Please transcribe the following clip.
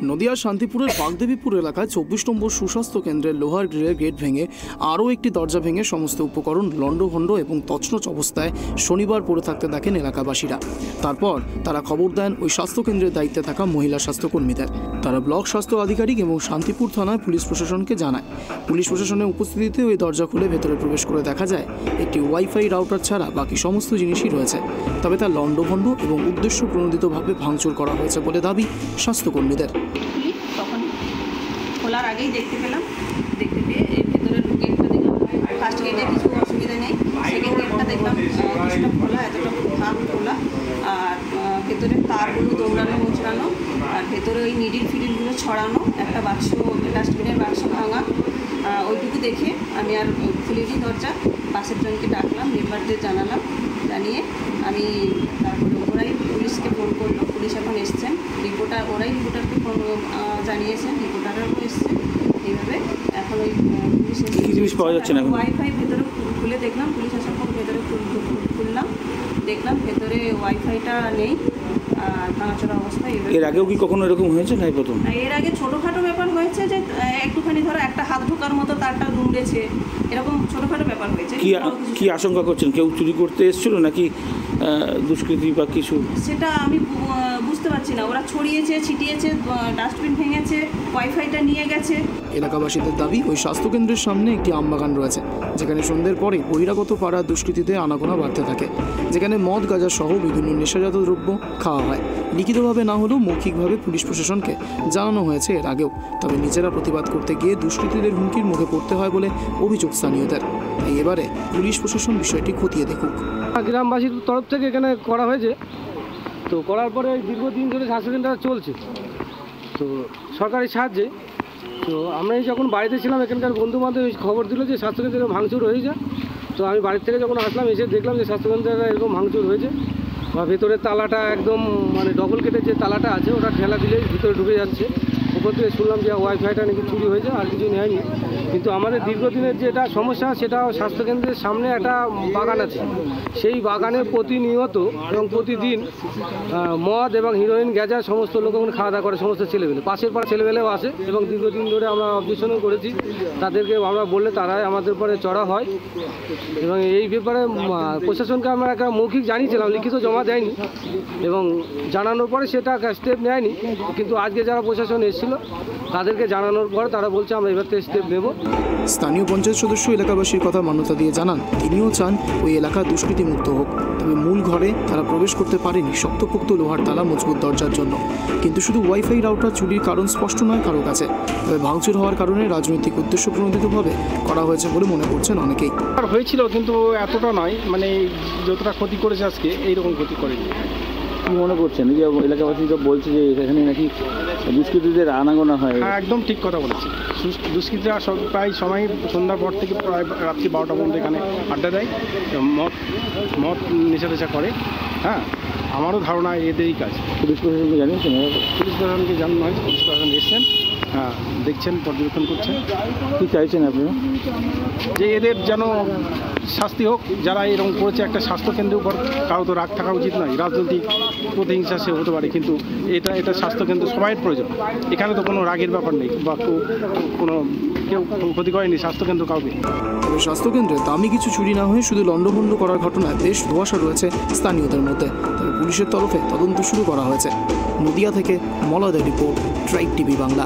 নদিয়ার শান্তিপুরের বাগদেবীপুর এলাকায় 24 নম্বর সুস্বাস্থ্য কেন্দ্রের লোহার গ্রিলের গেট ভেঙে আরও একটি দরজা ভেঙে সমস্ত উপকরণ লণ্ডভণ্ড এবং তছনছ অবস্থায় শনিবার পড়ে থাকতে দেখেন এলাকাবাসীরা। তারপর তারা খবর দেন ওই স্বাস্থ্যকেন্দ্রের দায়িত্বে থাকা মহিলা স্বাস্থ্যকর্মীদের। তারা ব্লক স্বাস্থ্য আধিকারিক এবং শান্তিপুর থানায় পুলিশ প্রশাসনকে জানায়। পুলিশ প্রশাসনের উপস্থিতিতে ওই দরজা খুলে ভেতরে প্রবেশ করে দেখা যায় একটি ওয়াইফাই রাউটার ছাড়া বাকি সমস্ত জিনিসই রয়েছে, তবে তা লণ্ডভণ্ড এবং উদ্দেশ্য প্রণোদিতভাবে ভাঙচুর করা হয়েছে বলে দাবি স্বাস্থ্যকর্মীদের। তখন খোলার আগেই দেখতে পেলাম, দেখতে পেয়ে এই ভেতরের গেটটা দেখলাম। ফার্স্ট গেটে কিছু অসুবিধা নেই, সেকেন্ড গেটটা দেখলাম কিছুটা খোলা, এতটা ভাগ খোলা, আর ভেতরে তারগুলো দৌড়ানো মোচড়ানো, আর ভেতরে ওই নিডিল ফিডিলগুলো ছড়ানো, একটা বাক্স ডাস্টবিনের বাক্স ভাঙা। ওইটুকু দেখে আমি আর খুলিনি দরজা, পাশের জনকে ডাকলাম, মেম্বারদের জানালাম, জানিয়ে আমি তারপরে ওরাই পুলিশকে ফোন করলো। পুলিশ এখন এসছেন, ওরাই রিপোর্টারকে ফোন জানিয়েছেন, রিপোর্টাররাও এসছেন। এইভাবে এখন ওই পুলিশ জিনিস পাওয়া যাচ্ছে না। ওয়াইফাই ভেতরে খুলে দেখলাম, পুলিশ আসার পর ভেতরে খুললাম, দেখলাম ভেতরে ওয়াইফাইটা নেই, ভাঙাচোরা অবস্থায়। এর আগেও কি কখনো এরকম হয়েছে না প্রথম? এর আগে ছোটোখাটো ব্যাপার হয়েছে, যে একটুখানি ধরো একটা হাত ঢোকার মতো তারটা দুমড়েছে, এরকম ছোটোখাটো ব্যাপার হয়েছে। কি আশঙ্কা করছেন, কেউ চুরি করতে এসেছিল নাকি দুষ্কৃতী বা কিছু? সেটা আমি বুঝতে পারছি না। ওরা ছড়িয়েছে, ছিটিয়েছে, ডাস্টবিন ভেঙেছে, ওয়াইফাইটা নিয়ে গেছে। এলাকাবাসীদের দাবি ওই স্বাস্থ্যকেন্দ্রের সামনে একটি আমবাগান রয়েছে, যেখানে সন্ধ্যের পরে বহিরাগত পাড়ার দুষ্কৃতীতে আনাগোনা বাড়তে থাকে, যেখানে মদ গাঁজা সহ বিভিন্ন নেশাজাত দ্রব্য খাওয়া হয়। লিখিতভাবে না হলেও মৌখিকভাবে পুলিশ প্রশাসনকে জানানো হয়েছে এর আগেও, তবে নিজেরা প্রতিবাদ করতে গিয়ে দুষ্কৃতীদের হুমকির মুখে পড়তে হয় বলে অভিযোগ স্থানীয়দের। তাই এবারে পুলিশ প্রশাসন বিষয়টি খতিয়ে দেখুক। গ্রামবাসীর তরফ থেকে এখানে করা হয়েছে, তো করার পরে দীর্ঘদিন ধরে স্বাস্থ্যকেন্দ্রটা চলছে তো সরকারি সাহায্যে। তো আমরা যখন বাড়িতে ছিলাম, এখানকার বন্ধুবান্ধব খবর দিল যে স্বাস্থ্যকেন্দ্রে ভাঙচুর হয়ে যায়। তো আমি বাড়ির থেকে যখন আসলাম, এসে দেখলাম যে স্বাস্থ্যকেন্দ্রে এরকম ভাঙচুর হয়েছে, বা ভেতরের তালাটা একদম ডবল কেটের যে তালাটা আছে ওটা ঠেলা দিলে ভিতরে ঢুকে যাচ্ছে। উপর থেকে শুনলাম যে ওয়াইফাইটা নাকি চুরি হয়েছে, আর কিছু নেয়নি। কিন্তু আমাদের দীর্ঘদিনের যেটা সমস্যা, সেটা স্বাস্থ্যকেন্দ্রের সামনে একটা বাগান আছে। সেই বাগানে প্রতিনিয়ত এবং প্রতিদিন মদ এবং হিরোইন গ্যাজা সমস্ত লোক ওখানে খাওয়া দাওয়া করে, সমস্ত ছেলেমেলে, পাশের পাড়া ছেলেমেলেও আসে। এবং দীর্ঘদিন ধরে আমরা অবজেকশনও করেছি, তাদেরকে আমরা বললে তারাই আমাদের উপরে চড়া হয়। এবং এই ব্যাপারে প্রশাসনকে আমরা একটা মৌখিক জানিয়েছিলাম, লিখিত জমা দেয়নি, এবং জানানোর পরে সেটা স্টেপ নেয়নি। কিন্তু আজকে যারা প্রশাসন এসেছিল তাদেরকে জানানোর পর তারা বলছে আমরা এবার থেকে স্টেপ নেব। স্থানীয় পঞ্চায়েত সদস্য এলাকাবাসীর কথা মান্যতা দিয়ে জানান, তিনিও চান ওই এলাকা দুষ্কৃতিমুক্ত হোক, তবে মূল ঘরে তারা প্রবেশ করতে পারেনি শক্তপোক্ত লোহার তালা মজবুত দরজার জন্য। কিন্তু শুধু ওয়াইফাই রাউটার চুরির কারণ স্পষ্ট নয় কারো কাছে, তবে ভাঙচুর হওয়ার কারণে রাজনৈতিক উদ্দেশ্য প্রণোদিতভাবে করা হয়েছে বলে মনে করছেন অনেকেই। হয়েছিল, কিন্তু এতটা নয়, যতটা ক্ষতি করেছে আজকে এইরকম ক্ষতি করেনি। কি মনে করছেন? যে এলাকাবাসী তো বলছে যে এখানে নাকি দুষ্কৃতীদের আনাগোনা হয়। হ্যাঁ, একদম ঠিক কথা বলেছে। দুষ্কৃতীরা প্রায় সময় সন্ধ্যার পর থেকে প্রায় রাত্রি 12টা পর্যন্ত এখানে আড্ডা দেয়, মদ নেশা করে। হ্যাঁ, আমারও ধারণা এদেরই কাজ। পুলিশ প্রশাসনকে জানিয়েছেন? পুলিশ প্রশাসনকে জানানো হয়েছে, পুলিশ প্রশাসন এসছেন, হ্যাঁ, দেখছেন, পর্যবেক্ষণ করছেন। কী চাইছেন আপনারা? যে এদের যেন শাস্তি হোক, যারা এরকম করেছে। একটা স্বাস্থ্যকেন্দ্রের উপর কারো তো রাগ থাকা উচিত নয়। রাজনৈতিক প্রতিহিংসা সে হতে পারে, কিন্তু এটা স্বাস্থ্যকেন্দ্র সবাই প্রয়োজন। এখানে তো কোনো রাগের ব্যাপার নেই, বা কেউ ক্ষতি করেনি স্বাস্থ্যকেন্দ্র কাউকে। তবে স্বাস্থ্যকেন্দ্রে দামি কিছু চুরি না হয়ে শুধু লণ্ডভণ্ড করার ঘটনায় বেশ ধোঁয়াশা রয়েছে স্থানীয়দের মধ্যে। তবে পুলিশের তরফে তদন্ত শুরু করা হয়েছে। নদিয়া থেকে মলয়দের রিপোর্ট, ট্রাইব টিভি বাংলা।